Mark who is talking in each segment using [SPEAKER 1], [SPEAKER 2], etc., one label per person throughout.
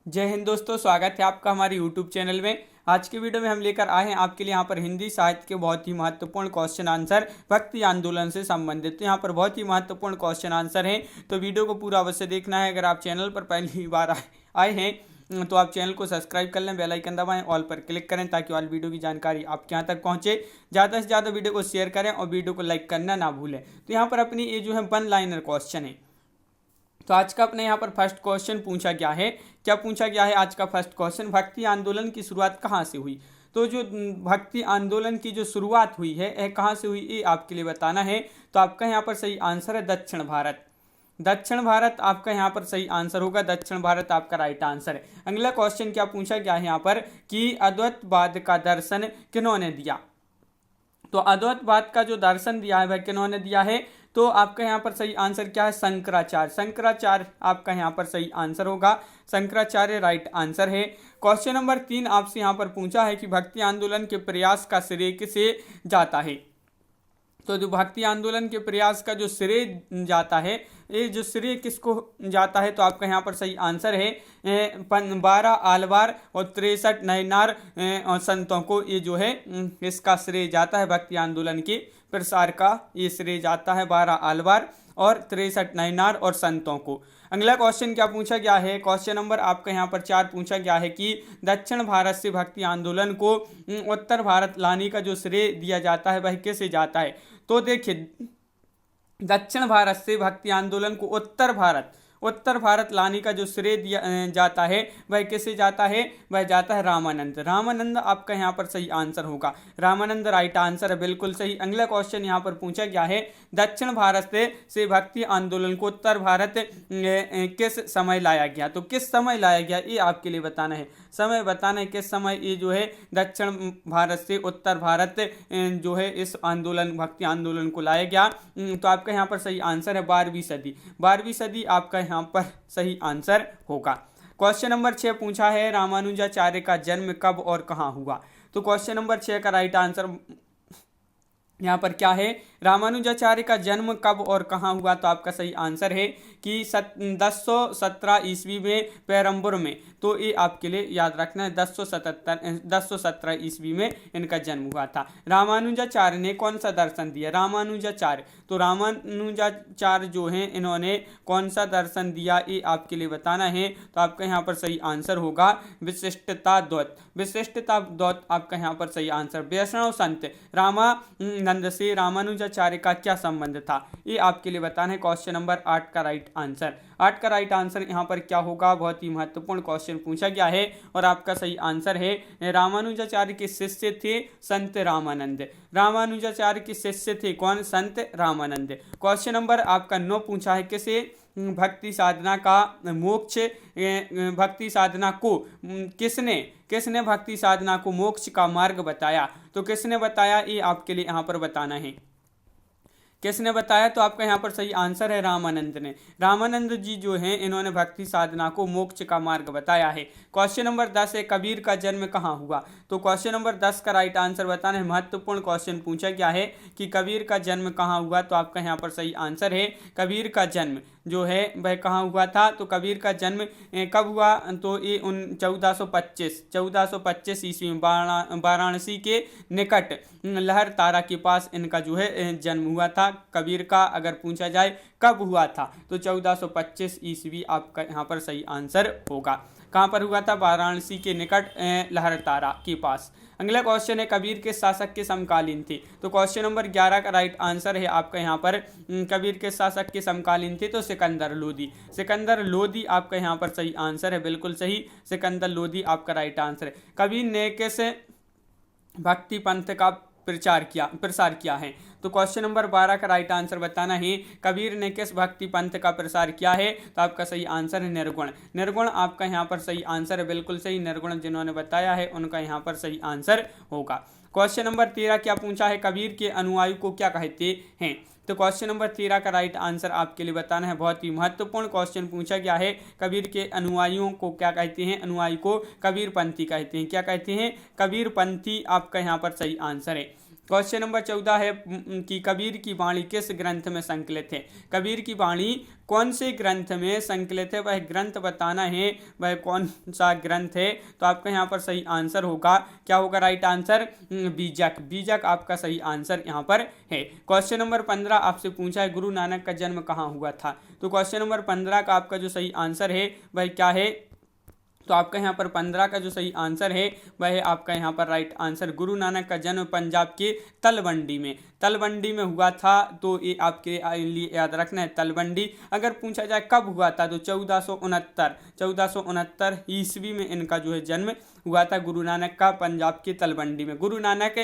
[SPEAKER 1] जय हिंद दोस्तों, स्वागत है आपका हमारे YouTube चैनल में। आज के वीडियो में हम लेकर आए हैं आपके लिए यहाँ पर हिंदी साहित्य के बहुत ही महत्वपूर्ण क्वेश्चन आंसर भक्ति आंदोलन से संबंधित। तो यहाँ पर बहुत ही महत्वपूर्ण क्वेश्चन आंसर हैं, तो वीडियो को पूरा अवश्य देखना है। अगर आप चैनल पर पहली बार आए हैं तो आप चैनल को सब्सक्राइब कर लें, बेल आइकन दबाएं, ऑल पर क्लिक करें ताकि ऑल वीडियो की जानकारी आपके यहाँ तक पहुँचे। ज़्यादा से ज़्यादा वीडियो को शेयर करें और वीडियो को लाइक करना ना भूलें। तो यहाँ पर अपनी ये जो है वन लाइनर क्वेश्चन है। तो आज का अपने यहाँ पर फर्स्ट क्वेश्चन पूछा गया है। क्या पूछा गया है आज का फर्स्ट क्वेश्चन? भक्ति आंदोलन की शुरुआत कहाँ से हुई? तो जो भक्ति आंदोलन की जो शुरुआत हुई है यह कहाँ से हुई, ये आपके लिए बताना है। तो आपका यहाँ पर सही आंसर है दक्षिण भारत। दक्षिण भारत आपका यहाँ पर सही आंसर होगा। दक्षिण भारत आपका राइट आंसर है। अगला क्वेश्चन क्या पूछा गया है यहाँ पर कि अद्वैतवाद का दर्शन किन्होंने दिया? तो अद्वैतवाद का जो दर्शन दिया है वह किन्होंने दिया है? तो आपका यहाँ पर सही आंसर क्या है? शंकराचार्य। शंकराचार्य आपका यहाँ पर सही आंसर होगा। शंकराचार्य राइट आंसर है। क्वेश्चन नंबर 3 आपसे यहाँ पर पूछा है कि भक्ति आंदोलन के प्रयास का श्रेय किसे जाता है? तो जो भक्ति आंदोलन के प्रयास का जो श्रेय जाता है, ये जो श्रेय किसको जाता है? तो आपका यहाँ पर सही आंसर है 12 आलवार और 63 नयनार और संतों को ये जो है इसका श्रेय जाता है। भक्ति आंदोलन के प्रसार का ये श्रेय जाता है 12 आलवार और 63 नयनार और संतों को। अगला क्वेश्चन क्या पूछा गया है? क्वेश्चन नंबर आपका यहाँ पर 4 पूछा गया है कि दक्षिण भारत से भक्ति आंदोलन को उत्तर भारत लाने का जो श्रेय दिया जाता है वह किसे जाता है? तो देखिए, दक्षिण भारत से भक्ति आंदोलन को उत्तर भारत लाने का जो श्रेय दिया जाता है वह किसे जाता है? वह जाता है रामानंद। रामानंद आपका यहाँ पर सही आंसर होगा। रामानंद राइट आंसर है, बिल्कुल सही। अगला क्वेश्चन यहाँ पर पूछा गया है दक्षिण भारत से भक्ति आंदोलन को उत्तर भारत किस समय लाया गया? तो किस समय लाया गया ये आपके लिए बताना है। समय बताना है किस समय ये जो है दक्षिण भारत से उत्तर भारत जो है इस आंदोलन भक्ति आंदोलन को लाया गया। तो आपका यहाँ पर सही आंसर है 12वीं सदी। 12वीं सदी आपका यहाँ पर सही आंसर होगा। क्वेश्चन नंबर 6 पूछा है रामानुजाचार्य का जन्म कब और कहाँ हुआ? तो क्वेश्चन नंबर 6 का राइट आंसर यहाँ पर क्या है? रामानुजाचार्य का जन्म कब और कहाँ हुआ? तो आपका सही आंसर है कि 1017 ईस्वी में पेरम्बुर में। तो ये आपके लिए याद रखना है, 1017 ईस्वी में इनका जन्म हुआ था। रामानुजाचार्य ने कौन सा दर्शन दिया? रामानुजाचार्य, तो रामानुजाचार्य जो हैं इन्होंने कौन सा दर्शन दिया ये आपके लिए बताना है। तो आपका यहाँ पर सही आंसर होगा विशिष्टता द्वैत। विशिष्टता द्वैत आपका यहाँ पर सही आंसर। वैष्णव संत रामानंद से रामानुजाचार्य का क्या संबंध था ये आपके लिए बताना है। क्वेश्चन नंबर 8 का राइट आंसर। 8 का राइट आंसर यहाँ पर क्या होगा? बहुत ही महत्वपूर्ण क्वेश्चन पूछा गया है और आपका सही आंसर है रामानुजाचार्य के शिष्य थे संत रामानंद। रामानुजाचार्य के शिष्य थे कौन? संत रामानंद। क्वेश्चन नंबर आपका 9 पूछा है किसे भक्ति साधना का मोक्ष भक्ति साधना को किसने भक्ति साधना को मोक्ष का मार्ग बताया? तो किसने बताया ये आपके लिए यहाँ पर बताना है। किसने बताया? तो आपका यहाँ पर सही आंसर है रामानंद ने। रामानंद जी जो हैं इन्होंने भक्ति साधना को मोक्ष का मार्ग बताया है। क्वेश्चन नंबर 10 है कबीर का जन्म कहाँ हुआ? तो क्वेश्चन नंबर 10 का राइट आंसर बताना है। महत्वपूर्ण क्वेश्चन पूछा गया है कि कबीर का जन्म कहाँ हुआ? तो आपका यहाँ पर सही आंसर है कबीर का जन्म जो है वह कहाँ हुआ था? तो कबीर का जन्म कब हुआ? तो ये 1425 ईस्वी में वाराणसी के निकट लहर तारा के पास इनका जो है जन्म हुआ था। कबीर का अगर पूछा जाए कब हुआ था तो 1425 ईस्वी आपका यहाँ पर सही आंसर होगा। कहाँ पर हुआ था? वाराणसी के निकट लहर तारा के पास। अगला क्वेश्चन है कबीर के शासक के समकालीन थे? तो क्वेश्चन नंबर 11 का राइट आंसर है आपका यहाँ पर कबीर के शासक के समकालीन थे तो सिकंदर लोदी। सिकंदर लोदी आपका यहाँ पर सही आंसर है, बिल्कुल सही। सिकंदर लोदी आपका राइट आंसर है। कबीर ने कैसे भक्ति पंथ का प्रसार किया है? तो क्वेश्चन नंबर 12 का राइट आंसर बताना है कबीर ने किस भक्ति पंथ का प्रसार किया है? तो आपका सही आंसर है निर्गुण। निर्गुण आपका यहाँ पर सही आंसर है, बिल्कुल सही। निर्गुण जिन्होंने बताया है उनका यहाँ पर सही आंसर होगा। क्वेश्चन नंबर 13 क्या पूछा है? कबीर के अनुयायी को क्या कहते हैं? तो क्वेश्चन नंबर 13 का राइट आंसर आपके लिए बताना है। बहुत ही महत्वपूर्ण क्वेश्चन पूछा गया है। कबीर के अनुयायियों को क्या कहते हैं? अनुयायी को कबीरपंथी कहते हैं। क्या कहते हैं? कबीरपंथी आपका यहाँ पर सही आंसर है। क्वेश्चन नंबर 14 है कि कबीर की वाणी किस ग्रंथ में संकलित है। कबीर की वाणी कौन से ग्रंथ में संकलित है, वह ग्रंथ बताना है, वह कौन सा ग्रंथ है। तो आपका यहाँ पर सही आंसर होगा, क्या होगा राइट आंसर, बीजक। बीजक आपका सही आंसर यहाँ पर है। क्वेश्चन नंबर 15 आपसे पूछा है गुरु नानक का जन्म कहाँ हुआ था। तो क्वेश्चन नंबर 15 का आपका जो सही आंसर है वह क्या है, तो आपका यहाँ पर 15 का जो सही आंसर है वह है आपका यहाँ पर राइट आंसर, गुरु नानक का जन्म पंजाब के तलवंडी में हुआ था। तो ये आपके लिए याद रखना है तलवंडी। अगर पूछा जाए कब हुआ था तो 1469 ईस्वी में इनका जो है जन्म हुआ था गुरु नानक का, पंजाब के तलवंडी में। गुरु नानक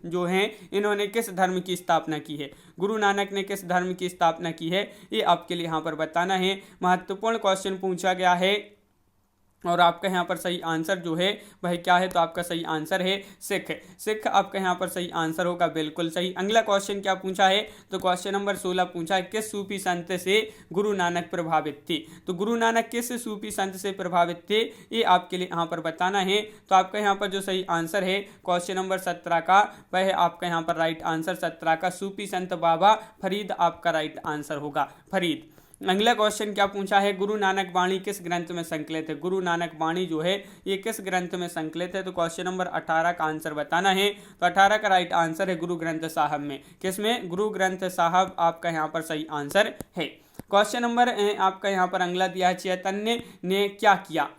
[SPEAKER 1] जो हैं इन्होंने किस धर्म की स्थापना की है, गुरु नानक ने किस धर्म की स्थापना की है, ये आपके लिए यहाँ पर बताना है। महत्वपूर्ण क्वेश्चन पूछा गया है और आपका यहाँ पर सही आंसर जो है वह क्या है, तो आपका सही आंसर है सिख। सिख आपका यहाँ पर सही आंसर होगा, बिल्कुल सही। अगला क्वेश्चन क्या पूछा है, तो क्वेश्चन नंबर 16 पूछा है किस सूफी संत से गुरु नानक प्रभावित थे। तो गुरु नानक किस सूफी संत से प्रभावित थे, ये आपके लिए यहाँ पर बताना है। तो आपका यहाँ पर जो सही आंसर है क्वेश्चन नंबर 17 का वह है आपका यहाँ पर राइट आंसर 17 का सूफी संत बाबा फरीद आपका राइट आंसर होगा, फरीद। अगला क्वेश्चन क्या पूछा है, गुरु नानक वाणी किस ग्रंथ में संकलित है। गुरु नानक वाणी जो है ये किस ग्रंथ में संकलित है, तो क्वेश्चन नंबर 18 का आंसर बताना है। तो 18 का राइट आंसर है गुरु ग्रंथ साहब में। किसमें, गुरु ग्रंथ साहब आपका यहाँ पर सही आंसर है। क्वेश्चन नंबर आपका यहाँ पर अगला दिया है चैतन्य ने क्या किया।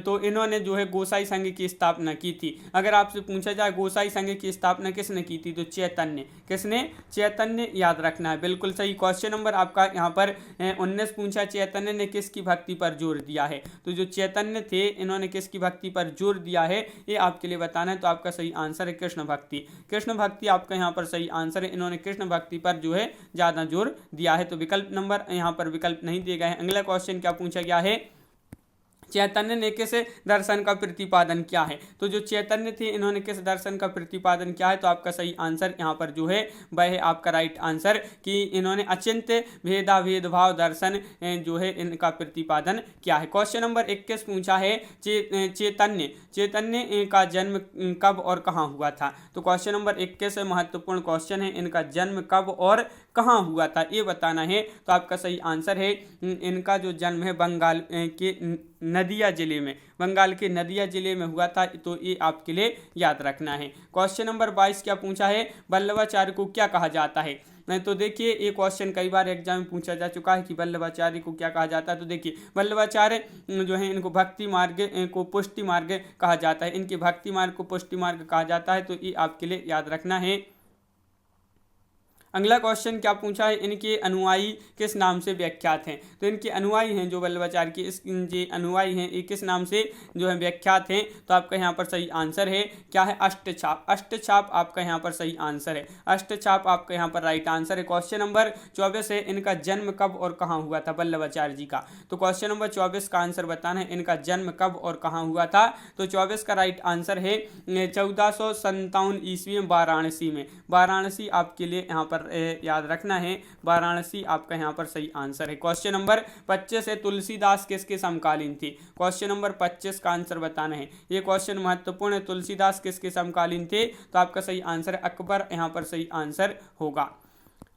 [SPEAKER 1] तो इन्होंने जो है गोसाई संघ की स्थापना की थी। अगर आपसे पूछा जाए गोसाई संघ की स्थापना किसने की थी, तो चैतन्य। किसने, चैतन्य, याद रखना है, बिल्कुल सही। क्वेश्चन नंबर आपका यहाँ पर 19 पूछा चैतन्य ने किसकी भक्ति पर जोर दिया है। तो जो चैतन्य थे इन्होंने किसकी भक्ति पर जोर दिया है ये आपके लिए बताना है। तो आपका सही आंसर है कृष्ण भक्ति। कृष्ण भक्ति आपका यहाँ पर सही आंसर है, इन्होंने कृष्ण भक्ति पर जो है ज़्यादा जोर दिया है। तो विकल्प नंबर यहाँ पर विकल्प नहीं दिए गए हैं। अगला क्वेश्चन क्या पूछा गया है, चैतन्य ने किस दर्शन का प्रतिपादन किया है। तो जो चैतन्य थे इन्होंने किस दर्शन का प्रतिपादन किया है, तो आपका सही आंसर यहाँ पर जो है वह है आपका राइट आंसर कि इन्होंने अचिंत भेदभाव दर्शन जो है इनका प्रतिपादन किया है। क्वेश्चन नंबर 21 पूछा है चैतन्य का जन्म कब और कहाँ हुआ था। तो क्वेश्चन नंबर 21 महत्वपूर्ण क्वेश्चन है, इनका जन्म कब और कहाँ हुआ था ये बताना है। तो आपका सही आंसर है इनका जो जन्म है बंगाल के नदिया जिले में, बंगाल के नदिया जिले में हुआ था। तो ये आपके लिए याद रखना है। क्वेश्चन नंबर 22 क्या पूछा है, वल्लभाचार्य को क्या कहा जाता है। तो देखिए ये क्वेश्चन कई बार एग्जाम में पूछा जा चुका है कि वल्लभाचार्य को क्या कहा जाता है। तो देखिए वल्लभाचार्य जो है इनको भक्ति मार्ग को पुष्टि मार्ग कहा जाता है, इनके भक्ति मार्ग को पुष्टि मार्ग कहा जाता है। तो ये आपके लिए याद रखना है। अगला क्वेश्चन क्या पूछा है, इनके अनुयायी किस नाम से विख्यात हैं। तो इनके अनुयायी हैं जो वल्लभाचार्य के जो अनुयायी हैं ये किस नाम से जो है विख्यात हैं। तो आपका यहाँ पर सही आंसर है क्या है, अष्टछाप। अष्टछाप आपका यहाँ पर सही आंसर है, अष्टछाप आपका यहाँ पर राइट आंसर है। क्वेश्चन नंबर 24 है इनका जन्म कब और कहाँ हुआ था वल्लभाचार्य जी का। तो क्वेश्चन नंबर 24 का आंसर बताना है इनका जन्म कब और कहाँ हुआ था। तो 24 का राइट आंसर है 1457 ईस्वी में वाराणसी में। वाराणसी आपके लिए यहाँ पर याद रखना है, वाराणसी आपका यहाँ पर सही आंसर है। क्वेश्चन नंबर 25 है तुलसीदास किसके समकालीन थे। क्वेश्चन नंबर 25 का आंसर बताना है, ये क्वेश्चन महत्वपूर्ण है। तुलसीदास किसके समकालीन थे, तो आपका सही आंसर अकबर यहाँ पर सही आंसर होगा।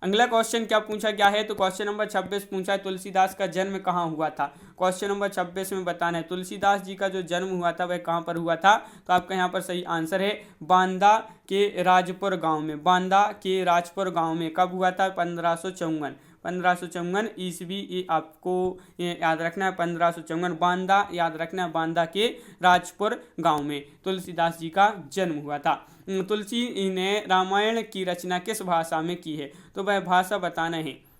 [SPEAKER 1] अगला क्वेश्चन क्या पूछा गया है, तो क्वेश्चन नंबर 26 पूछा है तुलसीदास का जन्म कहाँ हुआ था। क्वेश्चन नंबर 26 में बताना है तुलसीदास जी का जो जन्म हुआ था वह कहाँ पर हुआ था। तो आपका यहाँ पर सही आंसर है बांदा के राजपुर गांव में। बांदा के राजपुर गांव में कब हुआ था, 1554 ईस्वी। ये आपको याद रखना है 1554, बांदा याद रखना है, बांदा के राजपुर गांव में तुलसीदास जी का जन्म हुआ था। तुलसी ने रामायण की रचना किस भाषा में की है, तो वह भाषा बताना है।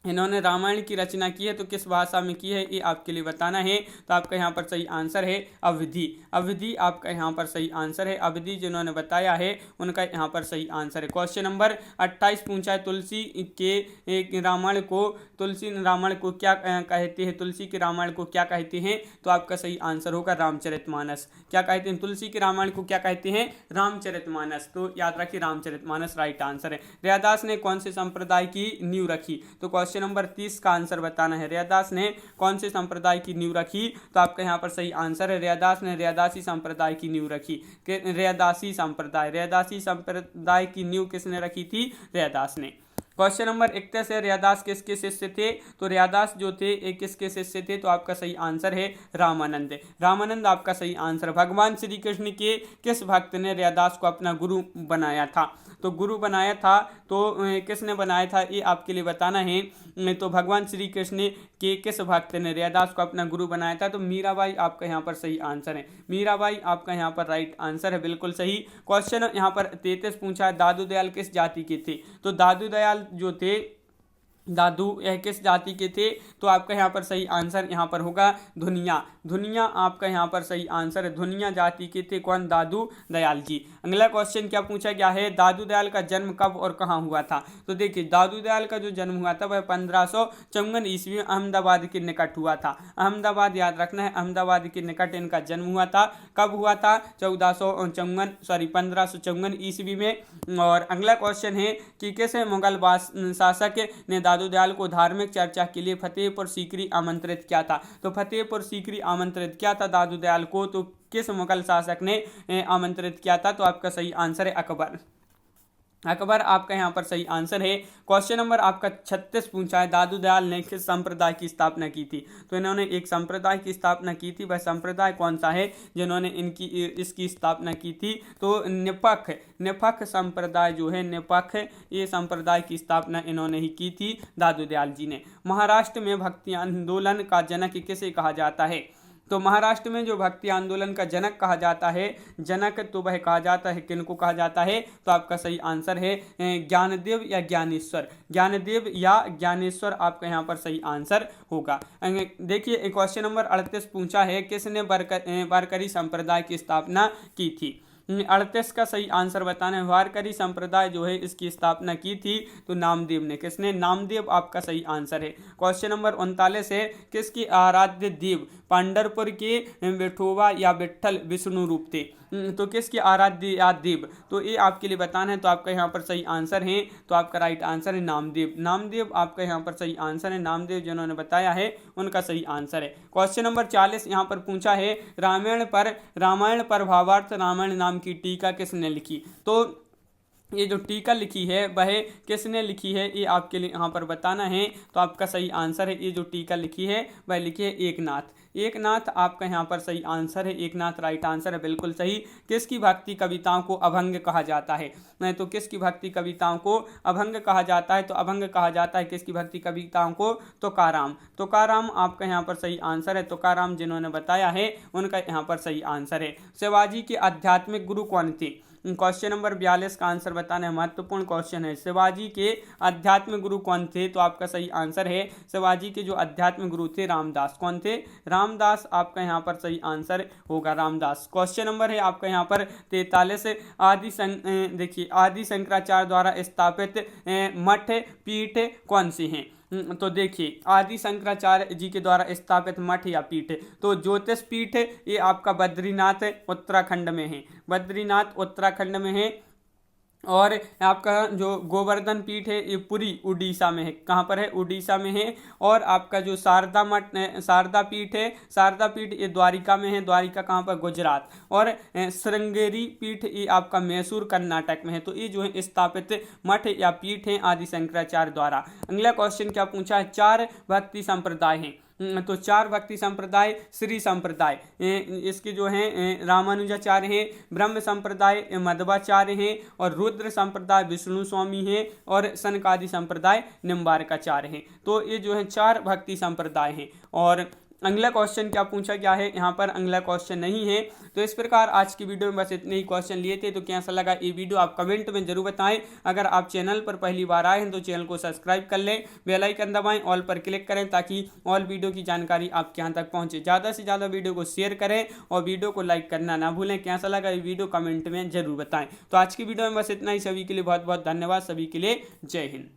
[SPEAKER 1] इन्होंने रामायण की रचना की है तो किस भाषा में की है ये आपके लिए बताना है। तो आपका यहाँ पर सही आंसर है अवधी। अवधी आपका यहाँ पर सही आंसर है, अवधी जिन्होंने बताया है उनका यहाँ पर सही आंसर है। क्वेश्चन नंबर 28 पूछा है तुलसी के रामायण को क्या कहते हैं, तुलसी के रामायण को क्या कहते हैं। तो आपका सही आंसर होगा रामचरितमानस। क्या कहते हैं, तुलसी के रामायण को क्या कहते हैं, रामचरितमानस। तो याद रखिए रामचरितमानस राइट आंसर है। रैदास ने कौन से संप्रदाय की नींव रखी। तो क्वेश्चन नंबर 30 का आंसर बताना है। रैदास ने कौन से संप्रदाय की नींव रखी? तो आपका यहाँ पर सही आंसर है रैदास ने रैदासी संप्रदाय की नींव रखी। रैदासी संप्रदाय की नींव किसने रखी थी? रैदास ने। क्वेश्चन नंबर 31 है, रैदास किसके शिष्य थे? तो रैदास जो थे एक किसके शिष्य थे? तो आपका सही आंसर है रामानंद। रामानंद आपका सही आंसर। भगवान श्री कृष्ण के किस भक्त ने रैदास को अपना गुरु बनाया था? तो गुरु बनाया था तो किसने बनाया था ये आपके लिए बताना है। तो भगवान श्री कृष्ण के किस भक्त ने रैदास को अपना गुरु बनाया था? तो मीराबाई आपका यहाँ पर सही आंसर है। मीराबाई आपका यहाँ पर राइट आंसर है, बिल्कुल सही। क्वेश्चन यहाँ पर 33 पूछा है, दादू दयाल किस जाति के थे? तो दादू दयाल जो थे, दादू यह किस जाति के थे? तो आपका यहाँ पर सही आंसर यहाँ पर होगा धुनिया। धुनिया आपका यहाँ पर सही आंसर है, धुनिया जाति के थे कौन? दादू दयाल जी। अगला क्वेश्चन क्या पूछा गया है, दादू दयाल का जन्म कब और कहाँ हुआ था? तो देखिए दादू दयाल का जो जन्म हुआ था वह 1554 ईस्वी में अहमदाबाद के निकट हुआ था। अहमदाबाद याद रखना है, अहमदाबाद के निकट इनका जन्म हुआ था। कब हुआ था? 1554 ईस्वी में। और अगला क्वेश्चन है कि किस मुगल शासक ने दादू दयाल को धार्मिक चर्चा के लिए फतेहपुर सीकरी आमंत्रित किया था? तो फतेहपुर सीकरी आमंत्रित किया था दादू दयाल को, तो किस मुगल शासक ने आमंत्रित किया था? तो आपका सही आंसर है अकबर। अकबर आपका यहाँ पर सही आंसर है। क्वेश्चन नंबर आपका 36 पूछा है, दादू दयाल ने किस संप्रदाय की स्थापना की थी? तो इन्होंने एक संप्रदाय की स्थापना की थी। वह संप्रदाय कौन सा है जिन्होंने इसकी स्थापना की थी? तो निपख संप्रदाय जो है, निपख ये संप्रदाय की स्थापना इन्होंने ही की थी दादू दयाल जी ने। महाराष्ट्र में भक्ति आंदोलन का जनक किसे कहा जाता है? तो महाराष्ट्र में जो भक्ति आंदोलन का जनक कहा जाता है, जनक तो वह कहा जाता है, किनको कहा जाता है? तो आपका सही आंसर है ज्ञानदेव या ज्ञानेश्वर। ज्ञानदेव या ज्ञानेश्वर आपका यहाँ पर सही आंसर होगा। देखिए क्वेश्चन नंबर 38 पूछा है, किसने वारकरी संप्रदाय की स्थापना की थी? 38 का सही आंसर बताना है। वारकरी संप्रदाय जो है इसकी स्थापना की थी तो नामदेव ने। किसने? नामदेव आपका सही आंसर है। क्वेश्चन नंबर 39 है, किसकी आराध्य देव पंढरपुर के विठोबा या विठ्ठल विष्णु रूप थे? तो किसकी आराध्य देव? तो ये आपके लिए बताना है। तो आपका यहाँ पर सही आंसर है, तो आपका राइट आंसर है नामदेव। नामदेव आपका यहाँ पर सही आंसर है। नामदेव जिन्होंने बताया है उनका सही आंसर है। क्वेश्चन नंबर 40 यहाँ पर पूछा है, रामायण पर भावार्थ रामायण नाम की टीका किसने लिखी? तो ये जो टीका लिखी है वह किसने लिखी है ये आपके लिए यहाँ पर बताना है। तो आपका सही आंसर है, ये जो टीका लिखी है वह लिखी है एकनाथ। एकनाथ आपका यहाँ पर सही आंसर है। एकनाथ राइट आंसर है, बिल्कुल सही। किसकी भक्ति कविताओं को अभंग कहा जाता है? तो किसकी भक्ति कविताओं को अभंग कहा जाता है? तो अभंग कहा जाता है किसकी भक्ति कविताओं को? तुकाराम। तुकाराम आपका यहाँ पर सही आंसर है। तुकाराम जिन्होंने बताया है उनका यहाँ पर सही आंसर है। शिवाजी के आध्यात्मिक गुरु कौन थे? क्वेश्चन नंबर 42 का आंसर बताना है, महत्वपूर्ण क्वेश्चन है। शिवाजी के आध्यात्मिक गुरु कौन थे? तो आपका सही आंसर है शिवाजी के जो आध्यात्मिक गुरु थे रामदास। कौन थे? रामदास आपका यहाँ पर सही आंसर होगा, रामदास। क्वेश्चन नंबर है आपका यहाँ पर 43। देखिए आदि शंकराचार्य द्वारा स्थापित मठ पीठ कौन से हैं? तो देखिए आदि शंकराचार्य जी के द्वारा स्थापित मठ या पीठ, तो ज्योतिष पीठ ये आपका बद्रीनाथ उत्तराखंड में है। बद्रीनाथ उत्तराखंड में है। और आपका जो गोवर्धन पीठ है ये पुरी उड़ीसा में है। कहाँ पर है? उड़ीसा में है। और आपका जो शारदा मठ शारदा पीठ है, शारदा पीठ ये द्वारिका में है। द्वारिका कहाँ पर? गुजरात। और श्रृंगेरी पीठ ये आपका मैसूर कर्नाटक में है। तो ये जो है स्थापित मठ या पीठ है आदि शंकराचार्य द्वारा। अगला क्वेश्चन क्या पूछा है? 4 भक्ति संप्रदाय हैं। तो 4 भक्ति संप्रदाय, श्री संप्रदाय इसके जो हैं रामानुजाचार्य हैं, ब्रह्म संप्रदाय मध्वाचार्य हैं, और रुद्र संप्रदाय विष्णु स्वामी हैं, और सनकादि संप्रदाय निम्बारकाचार्य हैं। तो ये जो है 4 भक्ति संप्रदाय हैं। और अगला क्वेश्चन क्या पूछा गया है? यहाँ पर अगला क्वेश्चन नहीं है। तो इस प्रकार आज की वीडियो में बस इतने ही क्वेश्चन लिए थे। तो कैसा लगा ये वीडियो आप कमेंट में जरूर बताएं। अगर आप चैनल पर पहली बार आए हैं तो चैनल को सब्सक्राइब कर लें, बेल आइकन दबाएं, ऑल पर क्लिक करें ताकि ऑल वीडियो की जानकारी आपके यहाँ तक पहुँचे। ज़्यादा से ज़्यादा वीडियो को शेयर करें और वीडियो को लाइक करना ना भूलें। कैसा लगा ये वीडियो कमेंट में जरूर बताएं। तो आज की वीडियो में बस इतना ही। सभी के लिए बहुत बहुत धन्यवाद। सभी के लिए जय हिंद।